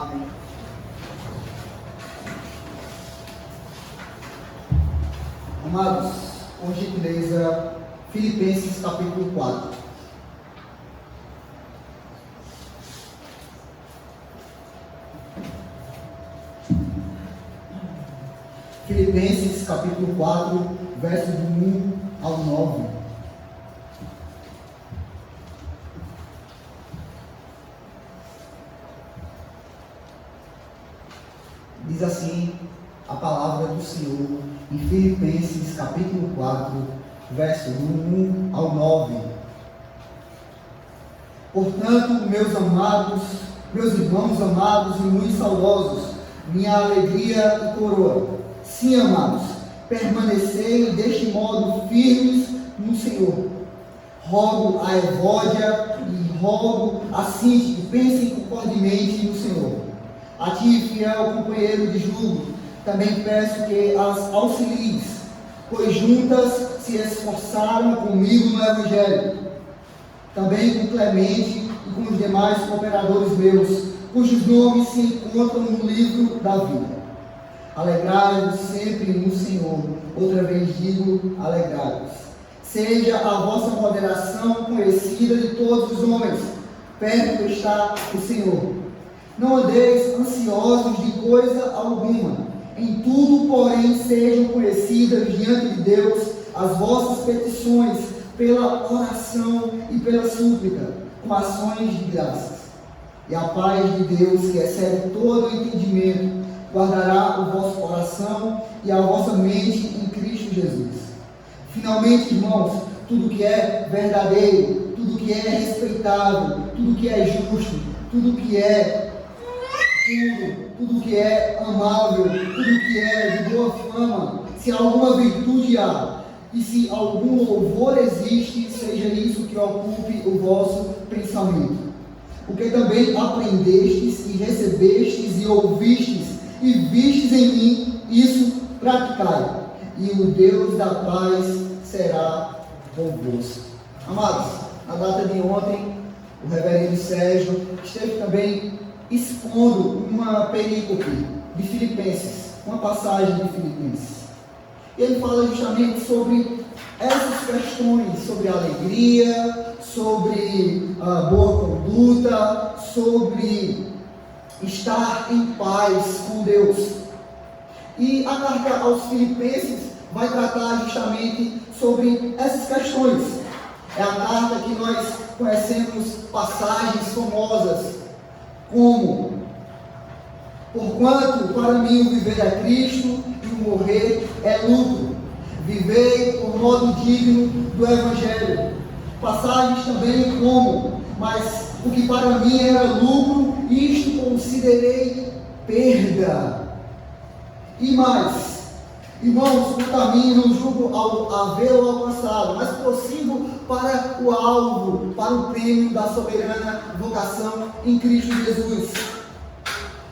Amém. Amados, com gentileza, Filipenses capítulo 4. Filipenses capítulo 4, versos do 1 ao 9. Diz assim a palavra do Senhor em Filipenses capítulo 4, verso do 1 ao 9. Portanto, meus irmãos amados e muito saudosos, minha alegria e coroa, sim, amados, permanecei deste modo firmes no Senhor. Rogo a Evódia e rogo a Sintique que pensem concordemente no Senhor. A ti, fiel companheiro de julgo, também peço que as auxilies, pois juntas se esforçaram comigo no Evangelho. Também com Clemente e com os demais cooperadores meus, cujos nomes se encontram no livro da vida. Alegrai-vos sempre no Senhor. Outra vez digo, alegrai-vos. Seja a vossa moderação conhecida de todos os homens. Perto está o Senhor. Não andeis ansiosos de coisa alguma. Em tudo, porém, sejam conhecidas diante de Deus as vossas petições pela oração e pela súplica, com ações de graças. E a paz de Deus, que excede todo o entendimento, guardará o vosso coração e a vossa mente em Cristo Jesus. Finalmente, irmãos, tudo que é verdadeiro, tudo que é respeitável, tudo que é justo, tudo que é puro, tudo que é amável, tudo que é de boa fama, se alguma virtude há, e se algum louvor existe, seja isso que ocupe o vosso pensamento. Porque também aprendestes e recebestes e ouvistes e vistes em mim, isso praticai, e o Deus da paz será convosco. Amados, na data de ontem, o reverendo Sérgio esteve também expondo uma perícope de Filipenses, uma passagem de Filipenses. Ele fala justamente sobre essas questões, sobre alegria, sobre boa conduta, sobre estar em paz com Deus. E a carta aos Filipenses vai tratar justamente sobre essas questões. É a carta que nós conhecemos passagens famosas, como: porquanto para mim o viver é Cristo e o morrer é lucro. Vivei por modo digno do Evangelho. Passagens também como: mas o que para mim era lucro, isto considerei perda. E mais: irmãos, no caminho não julgo havê-lo alcançado, mas prossigo para o alvo, para o prêmio da soberana vocação em Cristo Jesus.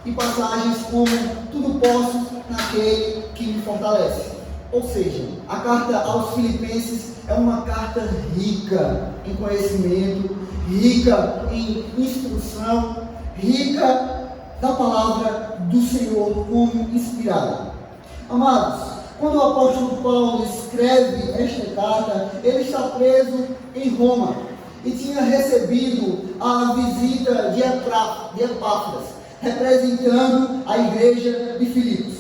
E passagens como: tudo posso naquele que me fortalece. Ou seja, a carta aos Filipenses é uma carta rica em conhecimento, rica em instrução, rica da palavra do Senhor como inspirada. Amados, quando o apóstolo Paulo escreve esta carta, ele está preso em Roma e tinha recebido a visita de Epáfras, representando a igreja de Filipos,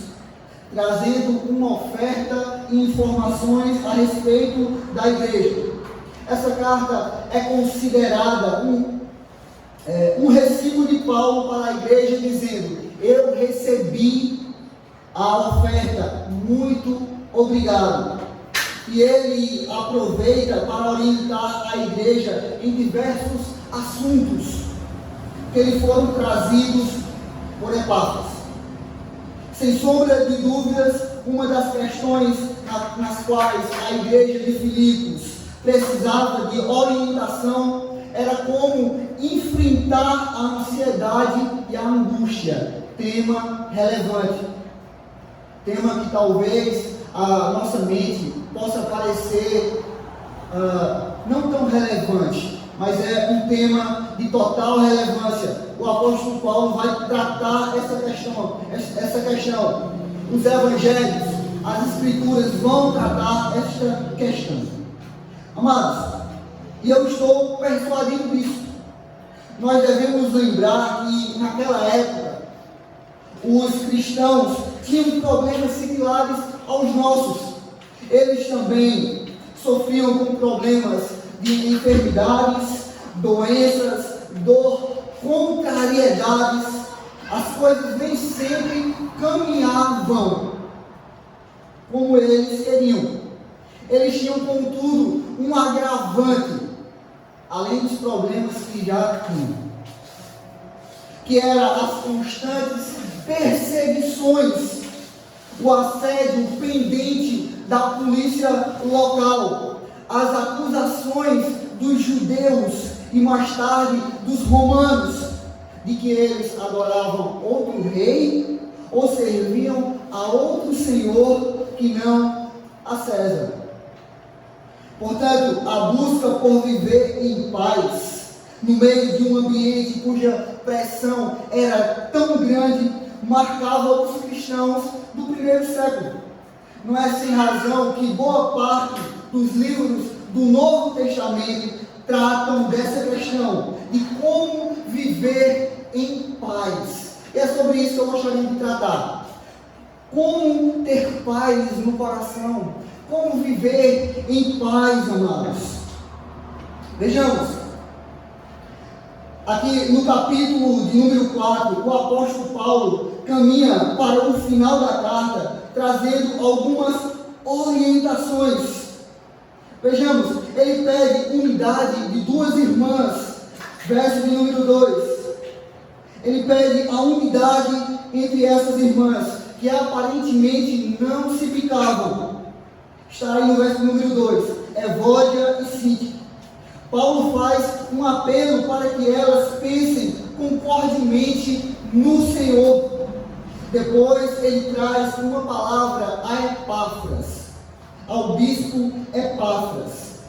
trazendo uma oferta e informações a respeito da igreja. Essa carta é considerada um recibo de Paulo para a igreja, dizendo: eu recebi a oferta, muito obrigado. E ele aproveita para orientar a igreja em diversos assuntos que lhe foram trazidos por Epáfras. Sem sombra de dúvidas, uma das questões nas quais a igreja de Filipos precisava de orientação era como enfrentar a ansiedade e a angústia. Tema relevante. Tema que talvez a nossa mente possa parecer não tão relevante, mas é um tema de total relevância. o apóstolo Paulo vai tratar essa questão. Os evangelhos, as escrituras vão tratar esta questão. Amados, e eu estou persuadido disso. Nós devemos lembrar que naquela época os cristãos tinham problemas similares aos nossos. Eles também sofriam com problemas de enfermidades, doenças, dor, contrariedades. As coisas nem sempre caminhavam como eles queriam. Eles tinham, contudo, um agravante, além dos problemas que já tinham, que eram as constantes perseguições, o assédio pendente da polícia local, as acusações dos judeus e mais tarde dos romanos, de que eles adoravam outro rei ou serviam a outro senhor que não a César. Portanto, a busca por viver em paz, no meio de um ambiente cuja pressão era tão grande, marcava os cristãos do primeiro século. Não é sem razão que boa parte dos livros do Novo Testamento tratam dessa questão, de como viver em paz. E é sobre isso que eu gostaria de tratar. Como ter paz no coração. Como viver em paz, amados. Vejamos. Aqui no capítulo de número 4, o apóstolo Paulo caminha para o final da carta, trazendo algumas orientações. Vejamos, ele pede unidade de duas irmãs, verso de número 2. Ele pede a unidade entre essas irmãs, que aparentemente não se picavam. Está aí no verso número 2, Evódia e Sintique. Paulo faz um apelo para que elas pensem concordemente no Senhor. Depois ele traz uma palavra a Epáfras, ao bispo Epáfras,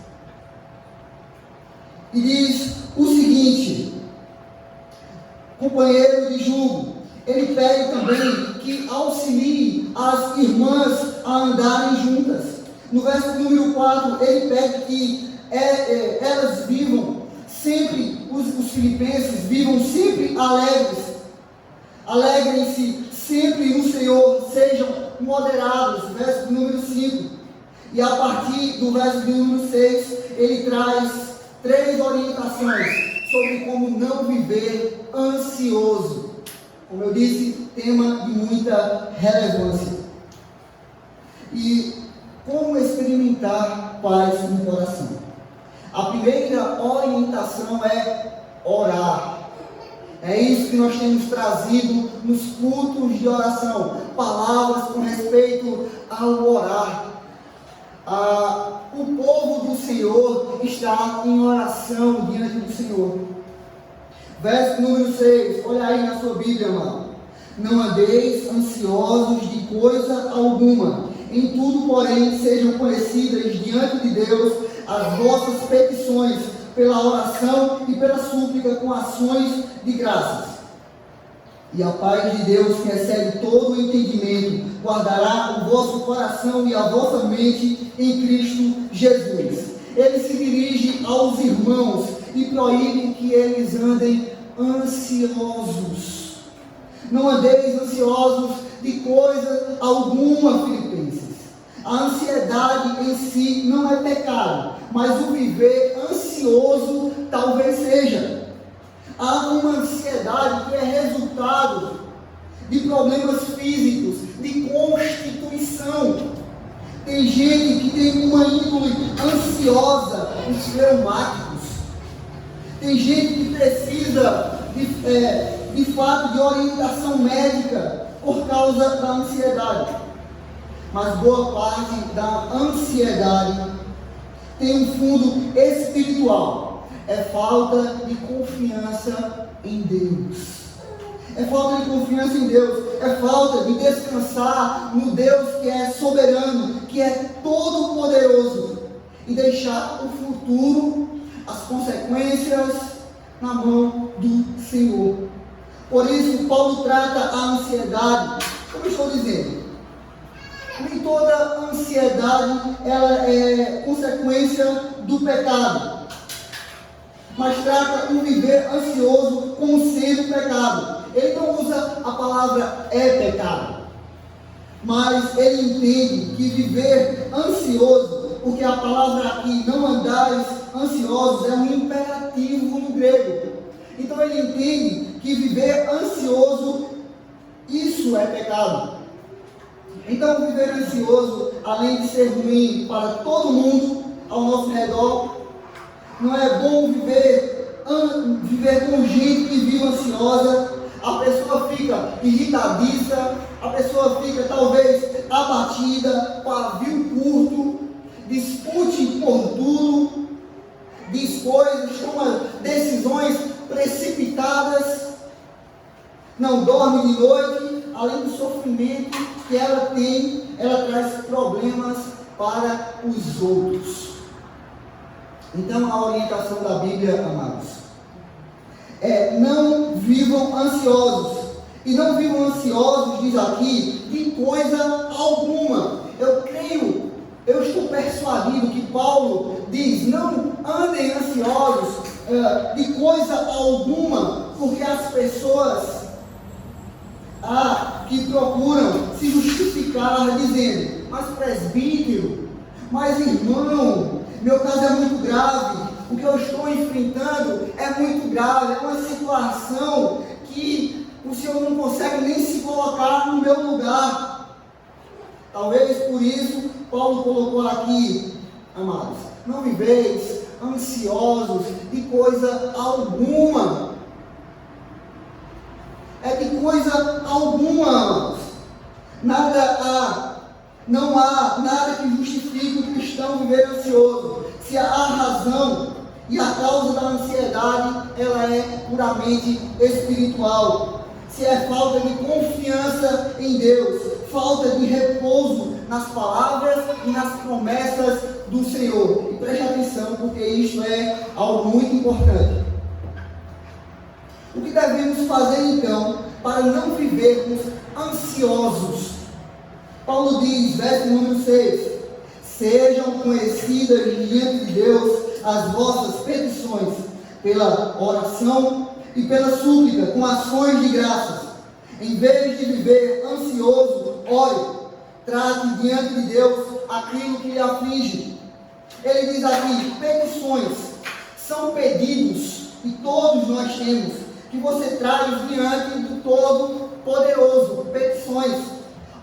e diz o seguinte: companheiro de julgo. Ele pede também que auxilie as irmãs a andarem juntas. No verso número 4, ele pede que elas vivam sempre, os filipenses vivam sempre alegres. Alegrem-se sempre no Senhor, sejam moderados. Verso número 5. E a partir do verso de número 6, ele traz 3 orientações sobre como não viver ansioso. Como eu disse, tema de muita relevância. E como experimentar paz no coração? A primeira orientação é orar. É isso que nós temos trazido nos cultos de oração. Palavras com respeito ao orar. O povo do Senhor está em oração diante do Senhor. Verso número 6, olha aí na sua Bíblia, amado. Não andeis ansiosos de coisa alguma. Em tudo, porém, sejam conhecidas diante de Deus as vossas petições, pela oração e pela súplica com ações de graças. E a paz de Deus, que excede todo o entendimento, guardará o vosso coração e a vossa mente em Cristo Jesus. Ele se dirige aos irmãos e proíbe que eles andem ansiosos. Não andeis ansiosos de coisa alguma, filipenses. A ansiedade em si não é pecado, mas o viver ansioso talvez seja. Há uma ansiedade que é resultado de problemas físicos, de constituição. Tem gente que tem uma índole ansiosa, os fleumáticos. Tem gente que precisa de fato de orientação médica por causa da ansiedade. Mas boa parte da ansiedade tem um fundo espiritual. É falta de confiança em Deus. É falta de confiança em Deus. É falta de descansar no Deus que é soberano, que é todo poderoso, e deixar o futuro, as consequências na mão do Senhor. Por isso, Paulo trata a ansiedade, como eu estou dizendo, nem toda ansiedade ela é consequência do pecado, mas trata o viver ansioso como sendo pecado. Ele não usa a palavra é pecado, mas ele entende que viver ansioso, porque a palavra aqui, não andais ansiosos, é um imperativo no grego. Então ele entende que viver ansioso, isso é pecado. Então viver ansioso, além de ser ruim para todo mundo ao nosso redor, não é bom viver com gente que vive ansiosa. A pessoa fica irritadiça, a pessoa fica talvez abatida, pavio curto, discute por tudo, diz coisas, toma decisões precipitadas, não dorme de noite. Além do sofrimento que ela tem, ela traz problemas para os outros. Então a orientação da Bíblia, amados, é: não vivam ansiosos. E não vivam ansiosos, diz aqui, de coisa alguma. Eu estou persuadido que Paulo diz: não andem ansiosos de coisa alguma, porque as pessoas que procuram se justificar dizendo: mas presbítero, mas irmão, meu caso é muito grave, o que eu estou enfrentando é muito grave, é uma situação que o Senhor não consegue nem se colocar no meu lugar. Talvez por isso Paulo colocou aqui, amados: não viveis ansiosos de coisa alguma. É de coisa alguma, amados. Não há nada que justifique o cristão viver ansioso. Se a razão e a causa da ansiedade, ela é puramente espiritual. Se é falta de confiança em Deus, falta de repouso nas palavras e nas promessas do Senhor. E preste atenção, porque isso é algo muito importante. O que devemos fazer então para não vivermos ansiosos? Paulo diz, verso número 6: sejam conhecidas diante de Deus as vossas petições, pela oração e pela súplica, com ações de graças. Em vez de viver ansioso, ore, trate diante de Deus aquilo que lhe aflige. Ele diz aqui: petições são pedidos, e todos nós temos, que você traz diante do Todo-Poderoso. Petições.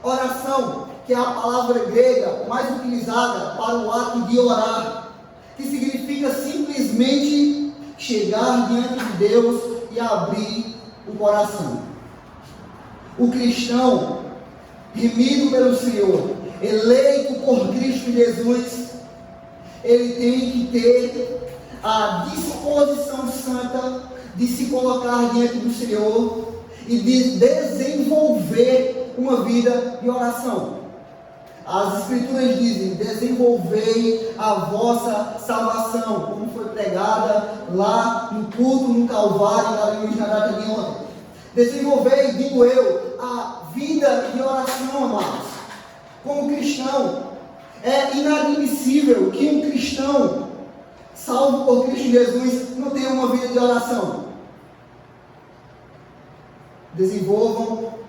Oração, que é a palavra grega mais utilizada para o ato de orar, que significa simplesmente chegar diante de Deus e abrir o coração. O cristão, remido pelo Senhor, eleito por Cristo Jesus, ele tem que ter a disposição santa de se colocar diante do Senhor e de desenvolver uma vida de oração. As Escrituras dizem: desenvolvei a vossa salvação, como foi pregada lá no culto no Calvário, na data de ontem. Desenvolvei, digo eu, a vida de oração, amados. Como cristão, é inadmissível que um cristão salvo por Cristo Jesus não tenha uma vida de oração. Desenvolvam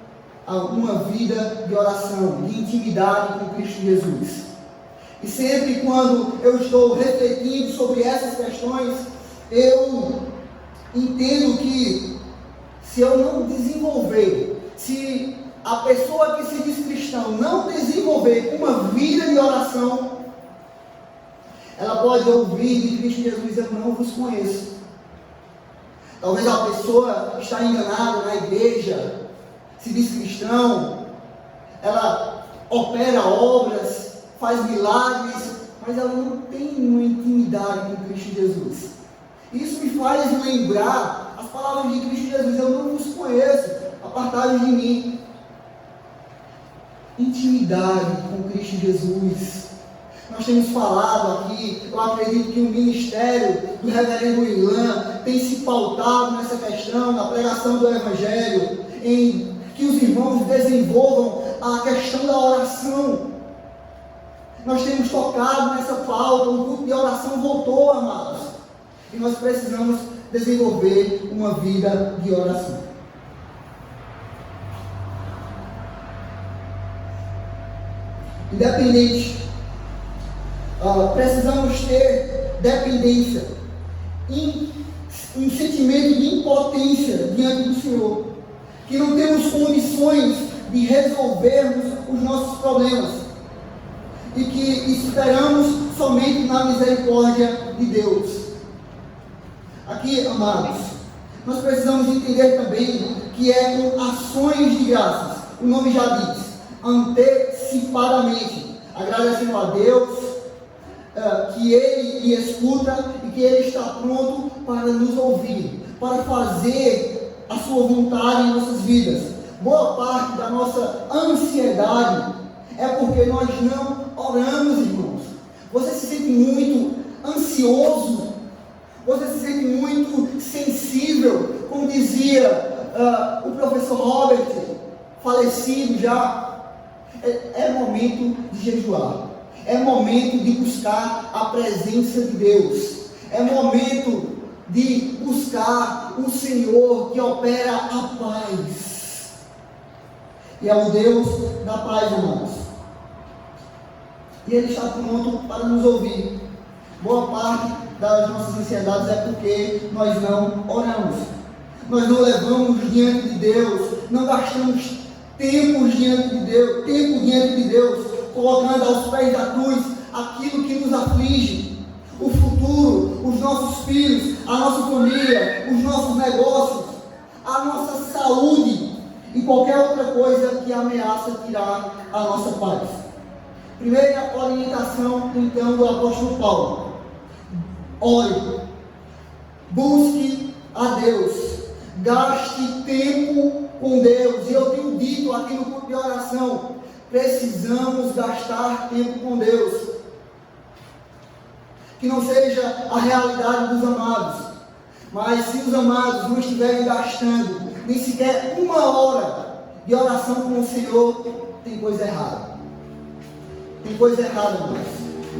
uma vida de oração, de intimidade com Cristo Jesus. E sempre quando eu estou refletindo sobre essas questões, eu entendo que se eu não desenvolver, se a pessoa que se diz cristão não desenvolver uma vida de oração, ela pode ouvir de Cristo Jesus: eu não vos conheço. Talvez a pessoa está enganada na igreja, se diz cristão, ela opera obras, faz milagres, mas ela não tem uma intimidade com Cristo Jesus. Isso me faz lembrar as palavras de Cristo Jesus: eu não vos conheço, apartai-vos de mim. Intimidade com Cristo Jesus. Nós temos falado aqui, eu acredito que o ministério do reverendo Ilan tem se pautado nessa questão, na pregação do Evangelho, em que os irmãos desenvolvam a questão da oração. Nós temos tocado nessa pauta, o culto de oração voltou, amados. E nós precisamos desenvolver uma vida de oração. Independente, precisamos ter dependência, um sentimento de impotência diante do Senhor, que não temos condições de resolvermos os nossos problemas e que esperamos somente na misericórdia de Deus. Aqui, amados, nós precisamos entender também que é com ações de graças, o nome já diz, antecipadamente, agradecendo a Deus, que Ele escuta e que Ele está pronto para nos ouvir, para fazer a sua vontade em nossas vidas. Boa parte da nossa ansiedade é porque nós não oramos, irmãos. Você se sente muito ansioso, você se sente muito sensível, como dizia o professor Robert, falecido já. É momento de jejuar, é momento de buscar a presença de Deus, é momento de buscar o Senhor que opera a paz, e é o Deus da paz, irmãos, e Ele está pronto para nos ouvir. Boa parte das nossas ansiedades é porque nós não oramos, nós não levamos diante de Deus, não gastamos tempo diante de Deus, colocando aos pés da cruz aquilo que nos aflige, o futuro, os nossos filhos, a nossa família, os nossos negócios, a nossa saúde e qualquer outra coisa que ameaça tirar a nossa paz. Primeira orientação, então, do apóstolo Paulo: ore, busque a Deus, gaste tempo com Deus. E eu tenho dito aqui no culto de oração, precisamos gastar tempo com Deus. Que não seja a realidade dos amados, mas se os amados não estiverem gastando nem sequer uma hora de oração com o Senhor, tem coisa errada. Tem coisa errada, irmãos.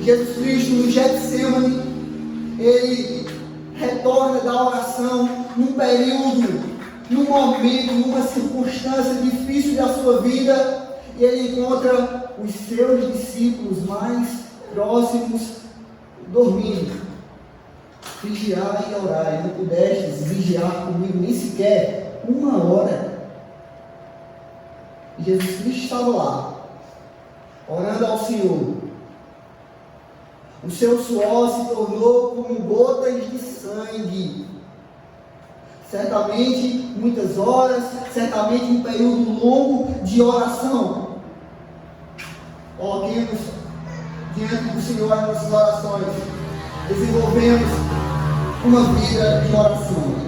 Jesus Cristo no Getsemane, Ele retorna da oração num período, num momento, numa circunstância difícil da sua vida, e Ele encontra os seus discípulos mais próximos dormindo. Vigiar e orar, e não pudestes vigiar comigo nem sequer uma hora. E Jesus Cristo estava lá, orando ao Senhor. O seu suor se tornou como gotas de sangue. Certamente muitas horas, certamente um período longo de oração. Coloquemos diante do Senhor as nossas orações. Desenvolvemos uma vida de oração.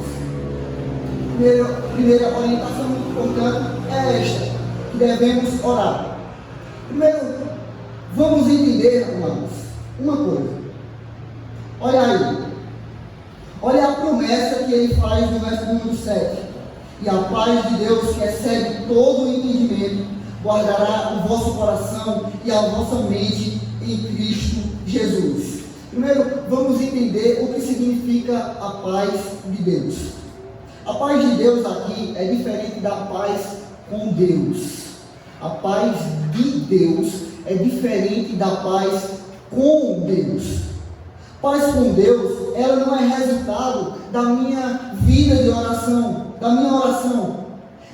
Primeira orientação muito importante é esta, que devemos orar. Primeiro, vamos entender, irmãos, uma coisa. Olha aí. Olha a promessa que ele faz no verso número 7. E a paz de Deus, que excede todo o entendimento, guardará o vosso coração e a vossa mente em Cristo Jesus. Primeiro, vamos entender o que significa a paz de Deus. A paz de Deus aqui é diferente da paz com Deus. A paz de Deus é diferente da paz com Deus. Paz com Deus, ela não é resultado da minha vida de oração, da minha oração.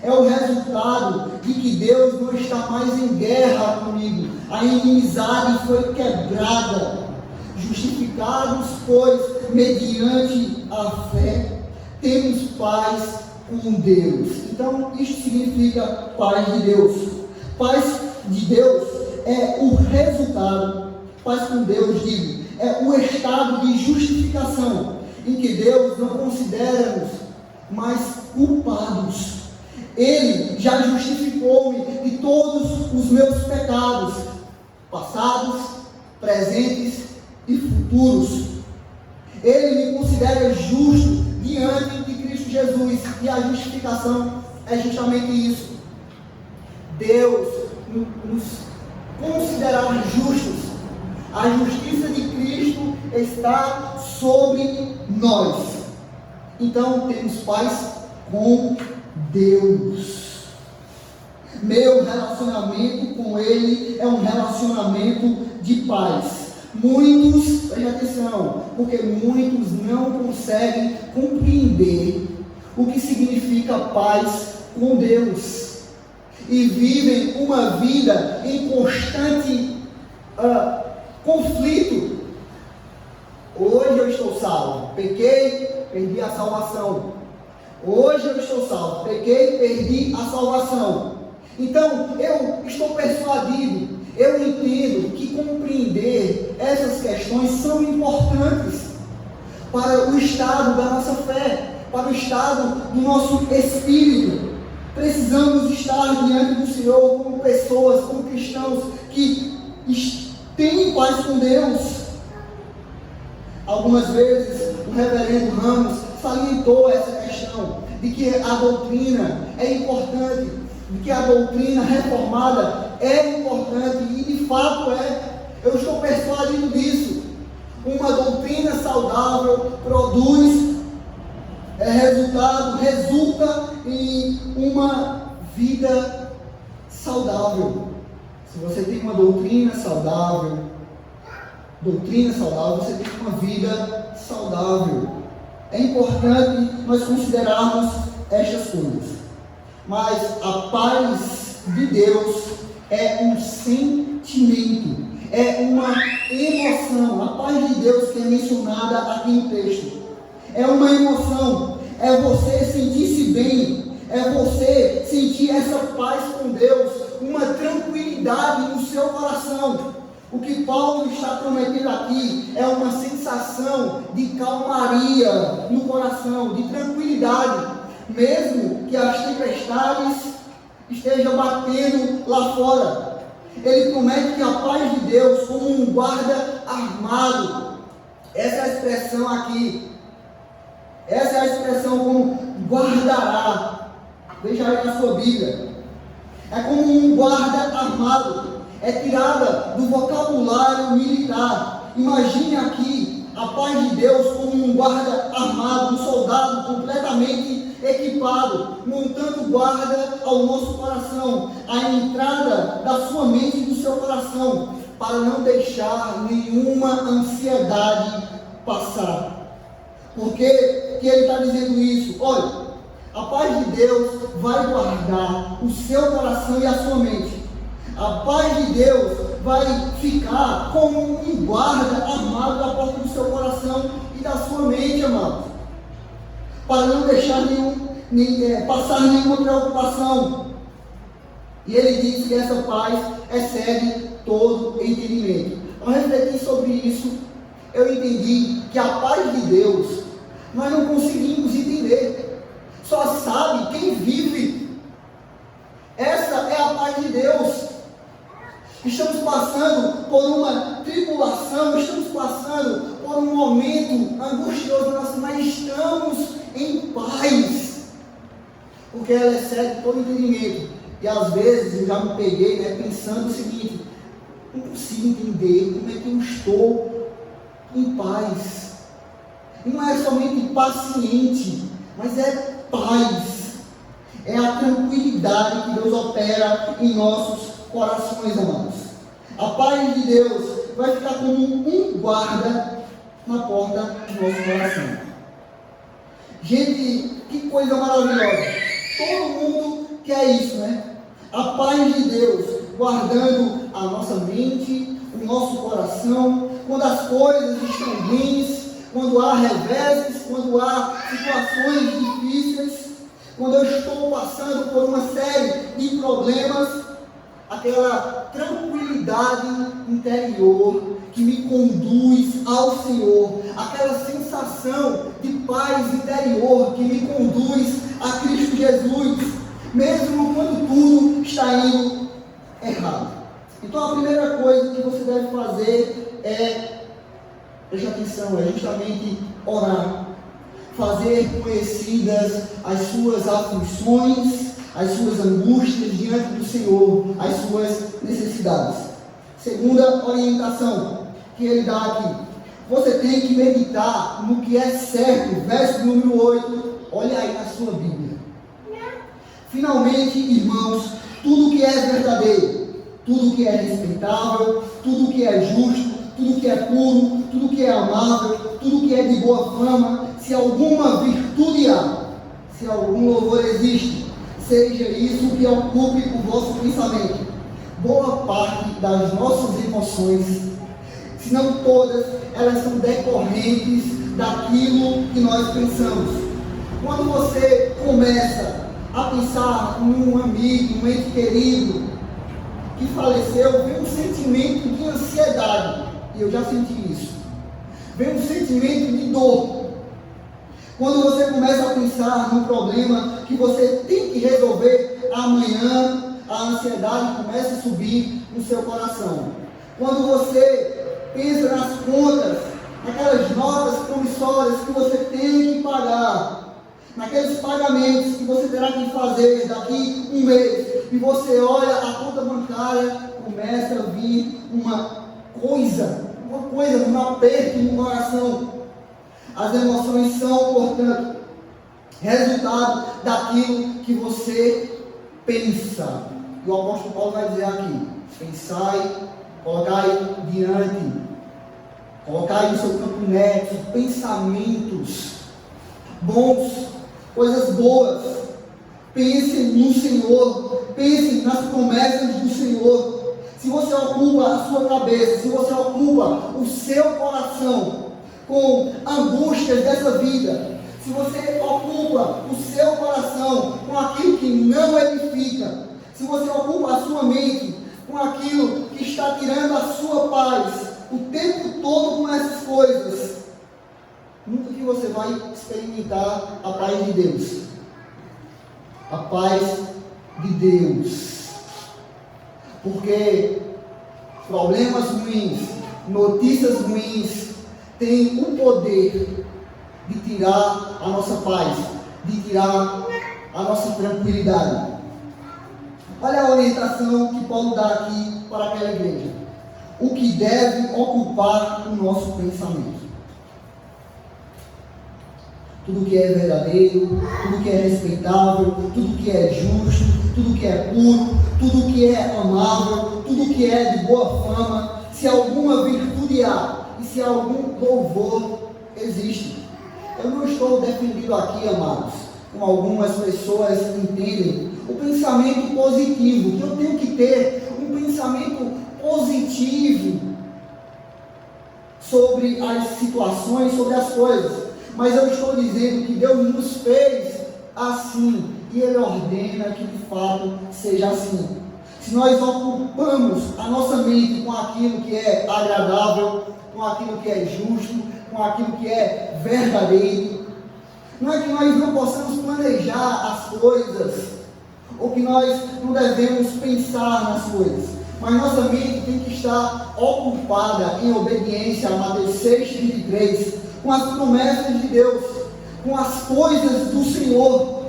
É o resultado de que Deus não está mais em guerra comigo. A inimizade foi quebrada. Justificados, pois, mediante a fé, temos paz com Deus. Então, isso significa paz de Deus. Paz de Deus é o resultado, paz com Deus, digo, é o estado de justificação, em que Deus não considera-nos mais culpados. Ele já justificou-me de todos os meus pecados, passados, presentes e futuros. Ele me considera justo diante de Cristo Jesus. E a justificação é justamente isso. Deus nos considerar justos. A justiça de Cristo está sobre nós. Então temos paz com Deus. Meu relacionamento com Ele é um relacionamento de paz. Muitos, preste atenção, porque muitos não conseguem compreender o que significa paz com Deus e vivem uma vida em constante conflito. Hoje eu estou salvo, pequei, perdi a salvação. Hoje eu estou salvo, pequei, perdi a salvação. Então eu estou persuadido, eu entendo que compreender essas questões são importantes para o estado da nossa fé, para o estado do nosso espírito. Precisamos estar diante do Senhor como pessoas, como cristãos que têm paz com Deus. Algumas vezes o reverendo Ramos salientou essa questão de que a doutrina é importante, de que a doutrina reformada é importante, e de fato é. Eu estou persuadido disso. Uma doutrina saudável produz resulta em uma vida saudável. Se você tem uma doutrina saudável, você tem uma vida saudável. É importante nós considerarmos estas coisas. Mas a paz de Deus é um sentimento, é uma emoção. A paz de Deus que é mencionada aqui no texto é uma emoção, é você sentir-se bem, é você sentir essa paz com Deus, uma tranquilidade no seu coração. O que Paulo está prometendo aqui é uma sensação de calmaria no coração, de tranquilidade. Mesmo que as tempestades estejam batendo lá fora, ele promete que a paz de Deus, como um guarda armado, essa é a expressão aqui, essa é a expressão como guardará, veja aí na sua Bíblia, é como um guarda armado, é tirada do vocabulário militar. Imagine aqui a paz de Deus como um guarda armado, um soldado completamente equipado, montando guarda ao nosso coração, à entrada da sua mente e do seu coração, para não deixar nenhuma ansiedade passar. Por que ele está dizendo isso? Olha, a paz de Deus vai guardar o seu coração e a sua mente. A paz de Deus vai ficar como um guarda armado da porta do seu coração e da sua mente, amados, para não deixar passar nenhuma preocupação. E ele diz que essa paz excede todo entendimento. Ao refletir sobre isso, eu entendi que a paz de Deus nós não conseguimos entender. Só sabe quem vive. Essa é a paz de Deus. Estamos passando por uma tribulação, estamos passando por um momento angustioso nosso, mas estamos em paz, porque ela excede todo entendimento. E às vezes eu já me peguei pensando o seguinte: não consigo entender como é que eu estou em paz. E não é somente paciente, mas é paz, é a tranquilidade que Deus opera em nossos corações, amados. A paz de Deus vai ficar como um guarda na porta do nosso coração. Gente, que coisa maravilhosa! Todo mundo quer isso, né? A paz de Deus guardando a nossa mente, o nosso coração, quando as coisas estão ruins, quando há reveses, quando há situações difíceis, quando eu estou passando por uma série de problemas, aquela tranquilidade interior que me conduz ao Senhor, aquela sensação de paz interior que me conduz a Cristo Jesus, mesmo quando tudo está indo errado. Então a primeira coisa que você deve fazer preste atenção, é justamente orar. fazer conhecidas as suas aflições, as suas angústias diante do Senhor, as suas necessidades. Segunda orientação que ele dá aqui: você tem que meditar no que é certo. Verso número 8, olha aí na sua Bíblia. Finalmente, irmãos, tudo que é verdadeiro, tudo que é respeitável, tudo que é justo, tudo que é puro, tudo que é amável, tudo que é de boa fama, se alguma virtude há, se algum louvor existe, seja isso que ocupe o vosso pensamento. Boa parte das nossas emoções, se não todas, elas são decorrentes daquilo que nós pensamos. Quando você começa a pensar num amigo, um ente querido que faleceu, vem um sentimento de ansiedade, e eu já senti isso. Vem um sentimento de dor. Quando você começa a pensar num problema que você tem que resolver amanhã, a ansiedade começa a subir no seu coração. Quando você pensa nas contas, naquelas notas promissórias que você tem que pagar, naqueles pagamentos que você terá que fazer daqui um mês, e você olha a conta bancária, começa a vir uma coisa, um aperto no coração. As emoções são, portanto, resultado daquilo que você pensa. E o apóstolo Paulo vai dizer aqui: pensai, colocai diante, colocai no seu campo nexo pensamentos bons, coisas boas. Pensem no Senhor, pensem nas promessas do Senhor. Se você ocupa a sua cabeça, se você ocupa o seu coração com angústias dessa vida, se você ocupa o seu coração com aquilo que não edifica, se você ocupa a sua mente com aquilo que está tirando a sua paz o tempo todo com essas coisas, nunca que você vai experimentar a paz de Deus. A paz de Deus. Porque problemas ruins, notícias ruins, têm o poder de tirar a nossa paz, de tirar a nossa tranquilidade. Olha a orientação que Paulo dá aqui para aquela igreja. O que deve ocupar o nosso pensamento. Tudo que é verdadeiro, tudo que é respeitável, tudo que é justo, tudo que é puro, tudo que é amável, tudo que é de boa fama, se alguma virtude há e se algum louvor existe. Eu não estou defendendo aqui, amados, como algumas pessoas entendem, o pensamento positivo, que eu tenho que ter um pensamento positivo sobre as situações, sobre as coisas. Mas eu estou dizendo que Deus nos fez assim, e Ele ordena que de fato seja assim. Se nós ocupamos a nossa mente com aquilo que é agradável, com aquilo que é justo, com aquilo que é verdadeiro, não é que nós não possamos planejar as coisas, ou que nós não devemos pensar nas coisas, mas nossa mente tem que estar ocupada em obediência a Mateus 6,23, com as promessas de Deus, com as coisas do Senhor,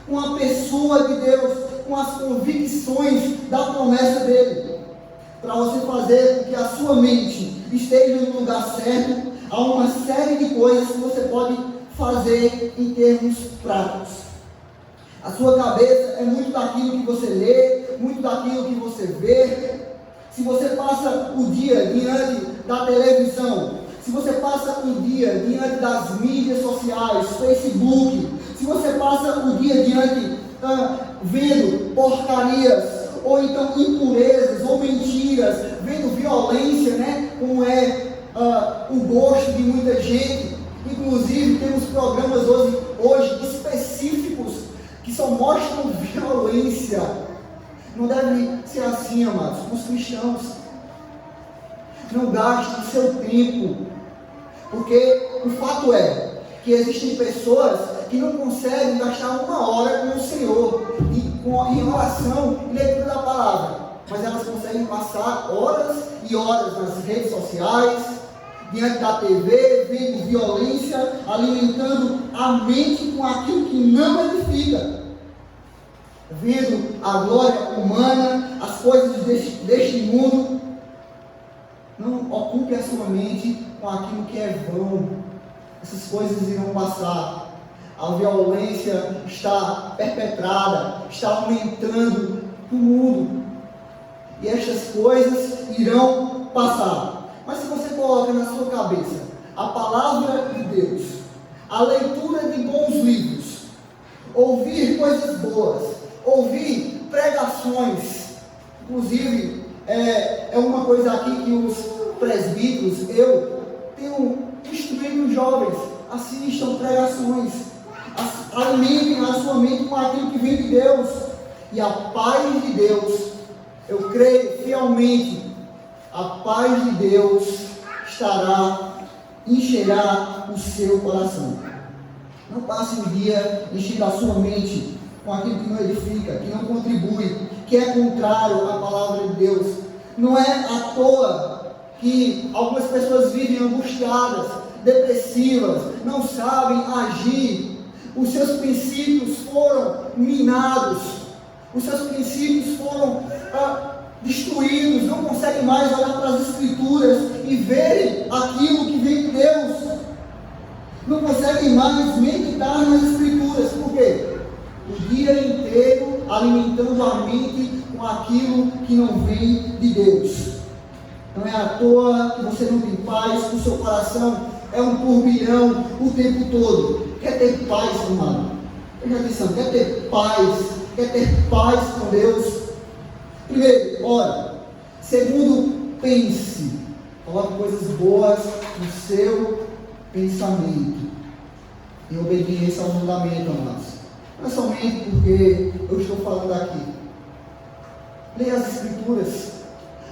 com a pessoa de Deus, com as convicções da promessa dele, para você fazer com que a sua mente esteja no lugar certo. Há uma série de coisas que você pode fazer em termos práticos. A sua cabeça é muito daquilo que você lê, muito daquilo que você vê. Se você passa o dia diante da televisão, se você passa o dia diante das mídias sociais, Facebook, se você passa o dia diante vendo porcarias, ou então impurezas, ou mentiras, vendo violência, né, como é o gosto de muita gente. Inclusive temos programas hoje específicos que só mostram violência. Não deve ser assim, amados, com os cristãos. Não gaste o seu tempo, porque o fato é que existem pessoas que não conseguem gastar uma hora com o Senhor, em oração e leitura da palavra, mas elas conseguem passar horas e horas nas redes sociais, diante da TV, vendo violência, alimentando a mente com aquilo que não edifica, vendo a glória humana, as coisas deste mundo. Não ocupe a sua mente com aquilo que é vão. Essas coisas irão passar. A violência está perpetrada, está aumentando no mundo. E estas coisas irão passar. Mas se você coloca na sua cabeça a palavra de Deus, a leitura de bons livros, ouvir coisas boas, ouvir pregações, inclusive é uma coisa aqui que os presbíteros, eu tenho instruído os jovens, assistam pregações, alimentem a sua mente com aquilo que vem de Deus, e a paz de Deus, eu creio fielmente, a paz de Deus encherá o seu coração. Não passe um dia enchendo a sua mente com aquilo que não edifica, que não contribui, que é contrário à palavra de Deus. Não é à toa que algumas pessoas vivem angustiadas, depressivas, não sabem agir. Os seus princípios foram minados, os seus princípios foram destruídos, não conseguem mais olhar para as Escrituras e verem aquilo que vem de Deus. Não conseguem mais meditar nas Escrituras. Por quê? O dia inteiro alimentando a mente com aquilo que não vem de Deus. Não é à toa que você não tem paz, que o seu coração é um turbilhão o tempo todo. Quer ter paz, amado? Preste atenção, quer ter paz com Deus? Primeiro, ore. Segundo, pense. Coloque coisas boas no seu pensamento. Em obediência ao mandamento, amados. Não é somente porque eu estou falando aqui. Leia as Escrituras.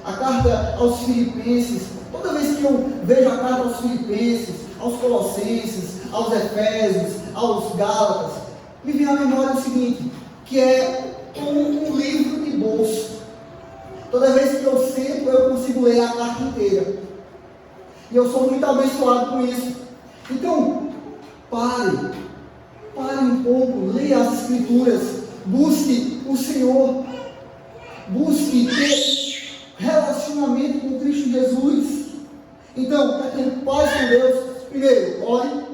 A carta aos Filipenses. Toda vez que eu vejo a carta aos Filipenses, aos Colossenses, aos Efésios, aos Gálatas, me vem à memória o seguinte, que é um livro de bolso. Toda vez que eu sento, eu consigo ler a carta inteira. E eu sou muito abençoado com isso. Então, pare um pouco, leia as Escrituras, busque o Senhor, busque ter relacionamento com Cristo Jesus. Então, para ter paz com Deus, primeiro, ore.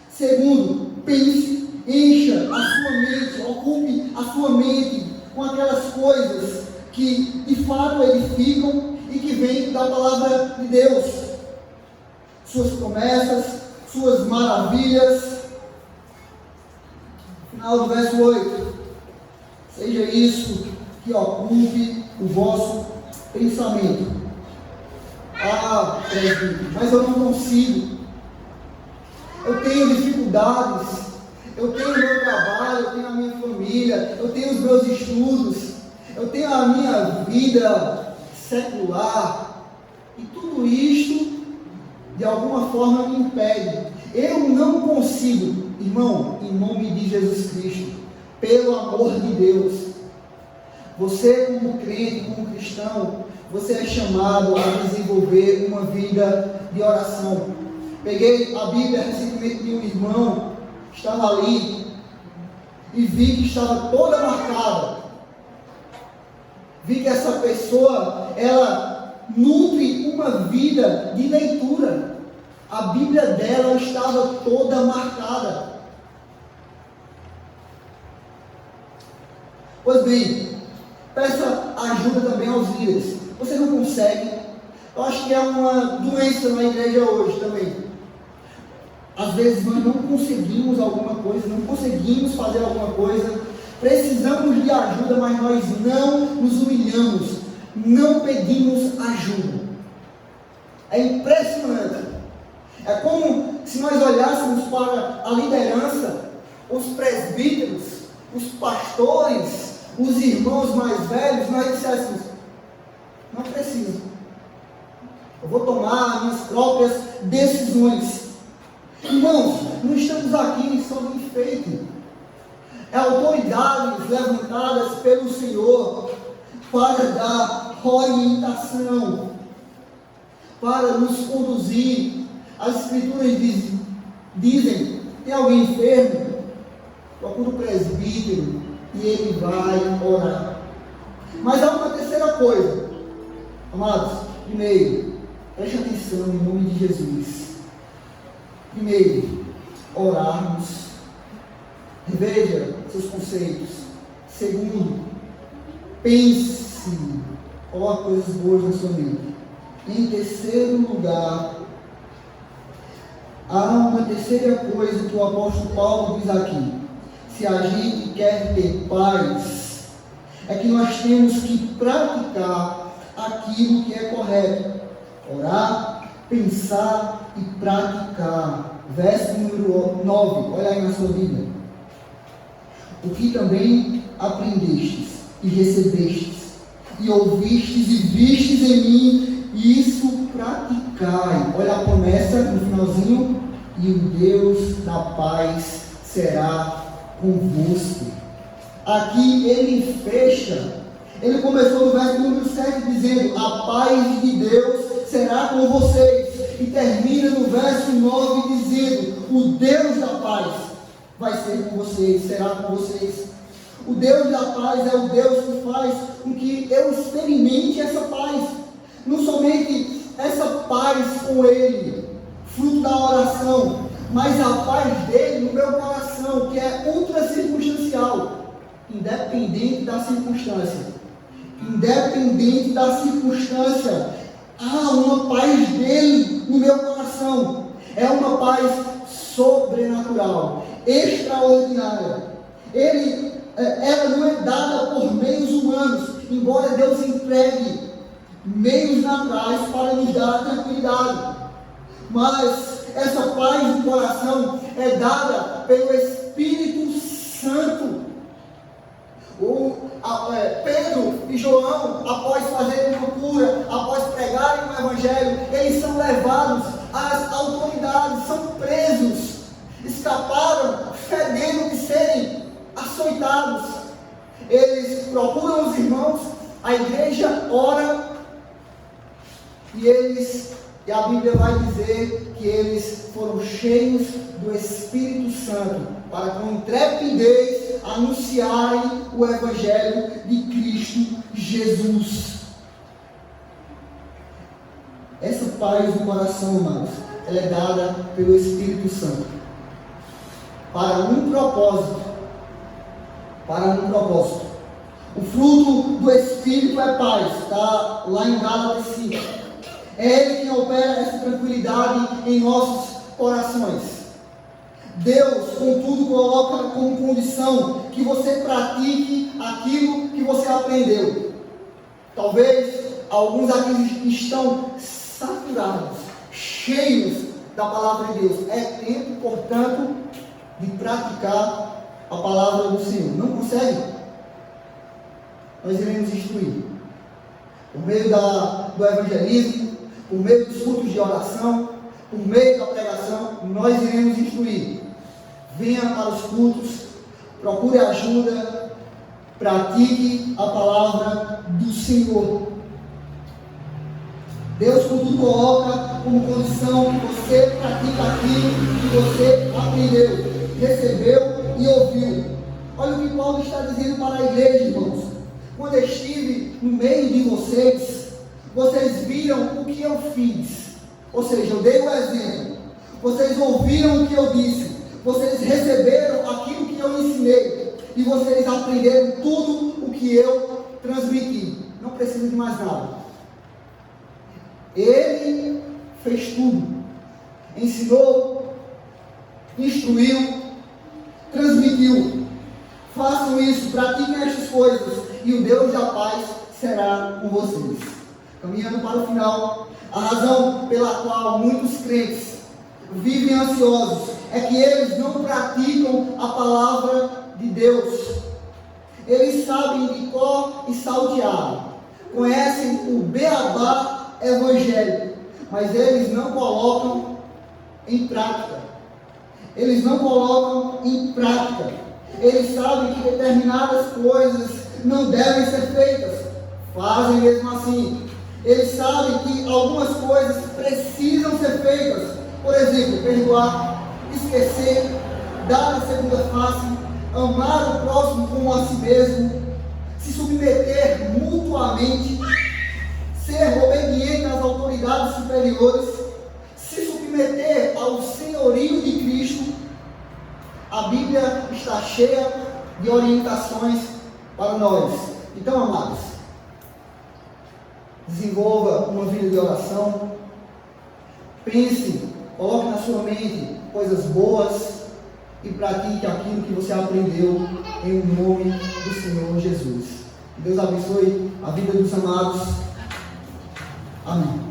Segundo, pense, encha a sua mente, ocupe a sua mente com aquelas coisas que de fato edificam e que vêm da palavra de Deus. Suas promessas, suas maravilhas. Final do verso 8. Seja isso que ocupe o vosso pensamento. Mas eu não consigo. Eu tenho dificuldades. Eu tenho o meu trabalho, eu tenho a minha família, eu tenho os meus estudos, eu tenho a minha vida secular. E tudo isto, de alguma forma, me impede. Eu não consigo, irmão, em nome de Jesus Cristo, pelo amor de Deus. Você, como crente, como cristão, você é chamado a desenvolver uma vida de oração. Peguei a Bíblia recentemente de um irmão, estava ali, e vi que estava toda marcada. Vi que essa pessoa, ela nutre uma vida de leitura. A Bíblia dela estava toda marcada. Pois bem, peça ajuda também aos líderes. Você não consegue? Eu acho que é uma doença na igreja hoje também. Às vezes nós não conseguimos alguma coisa, não conseguimos fazer alguma coisa, precisamos de ajuda, mas nós não nos humilhamos, não pedimos ajuda. É impressionante. É como se nós olhássemos para a liderança, os presbíteros, os pastores, os irmãos mais velhos, nós disséssemos, não preciso. Eu vou tomar minhas próprias decisões. Irmãos, não estamos aqui só de enfeite. É autoridades levantadas pelo Senhor para dar orientação, para nos conduzir, As Escrituras dizem: tem alguém enfermo? Procura o presbítero e ele vai orar. Mas há uma terceira coisa, amados. Primeiro, preste atenção em nome de Jesus. Primeiro, orarmos. Reveja seus conceitos. Segundo, pense, coloque coisas boas na sua mente. Em terceiro lugar, há uma terceira coisa que o apóstolo Paulo diz aqui. Se a gente quer ter paz, é que nós temos que praticar aquilo que é correto. Orar, pensar e praticar. Verso número 9, olha aí na sua Bíblia. O que também aprendestes e recebestes, e ouvistes e vistes em mim, isso praticai. Olha a promessa no finalzinho: e o Deus da paz será convosco. Aqui ele fecha, ele começou no verso número 7 dizendo: a paz de Deus será com vocês, e termina no verso 9 dizendo: o Deus da paz vai ser com vocês, será com vocês. O Deus da paz é o Deus que faz com que eu experimente essa paz, não somente essa paz com Ele, fruto da oração, mas a paz dele no meu coração, que é ultra circunstancial, independente da circunstância. Independente da circunstância, há uma paz dele no meu coração. É uma paz sobrenatural, extraordinária. Ela não é dada por meios humanos, embora Deus entregue meios naturais para nos dar a tranquilidade. Mas essa paz do coração é dada pelo Espírito Santo. Pedro e João, após fazerem uma cura, após pregarem o Evangelho, eles são levados às autoridades, são presos, escaparam fedendo de serem açoitados. Eles procuram os irmãos, a igreja ora, e a Bíblia vai dizer que eles foram cheios do Espírito Santo, para com intrepidez anunciarem o Evangelho de Cristo Jesus. Essa paz do coração, irmãos, ela é dada pelo Espírito Santo, para um propósito. O fruto do Espírito é paz, está lá em Gálatas 5. É Ele quem opera essa tranquilidade em nossos corações. Deus, contudo, coloca como condição que você pratique aquilo que você aprendeu. Talvez alguns aqui estão saturados, cheios da palavra de Deus. É tempo, portanto, de praticar a palavra do Senhor. Não consegue? Nós iremos instruir. Por meio do evangelismo, por meio dos cultos de oração, por meio da pregação, nós iremos instruir. Venha para os cultos, procure ajuda, pratique a palavra do Senhor. Deus, contudo, coloca como condição que você pratique aquilo que você aprendeu, recebeu e ouviu. Olha o que Paulo está dizendo para a igreja, irmãos. Quando eu estive no meio de vocês, vocês viram o que eu fiz. Ou seja, eu dei o exemplo. Vocês ouviram o que eu disse. Vocês receberam aquilo que eu ensinei. E vocês aprenderam tudo o que eu transmiti. Não precisa de mais nada. Ele fez tudo. Ensinou, instruiu, transmitiu. Façam isso, pratiquem estas coisas, e o Deus da paz será com vocês. Caminhando para o final, a razão pela qual muitos crentes vivem ansiosos é que eles não praticam a palavra de Deus. Eles sabem de cor e salteado, conhecem o beabá evangélico, mas eles não colocam em prática. Eles não colocam em prática. Eles sabem que determinadas coisas não devem ser feitas, fazem mesmo assim. Eles sabem que algumas coisas precisam ser feitas, Por exemplo, perdoar, esquecer, dar a segunda face, amar o próximo como a si mesmo, se submeter mutuamente, ser obediente às autoridades superiores, se submeter ao senhorio de Cristo. A Bíblia está cheia de orientações para nós. Então, amados, desenvolva uma vida de oração, pense, coloque na sua mente coisas boas e pratique aquilo que você aprendeu em nome do Senhor Jesus. Que Deus abençoe a vida dos amados. Amém.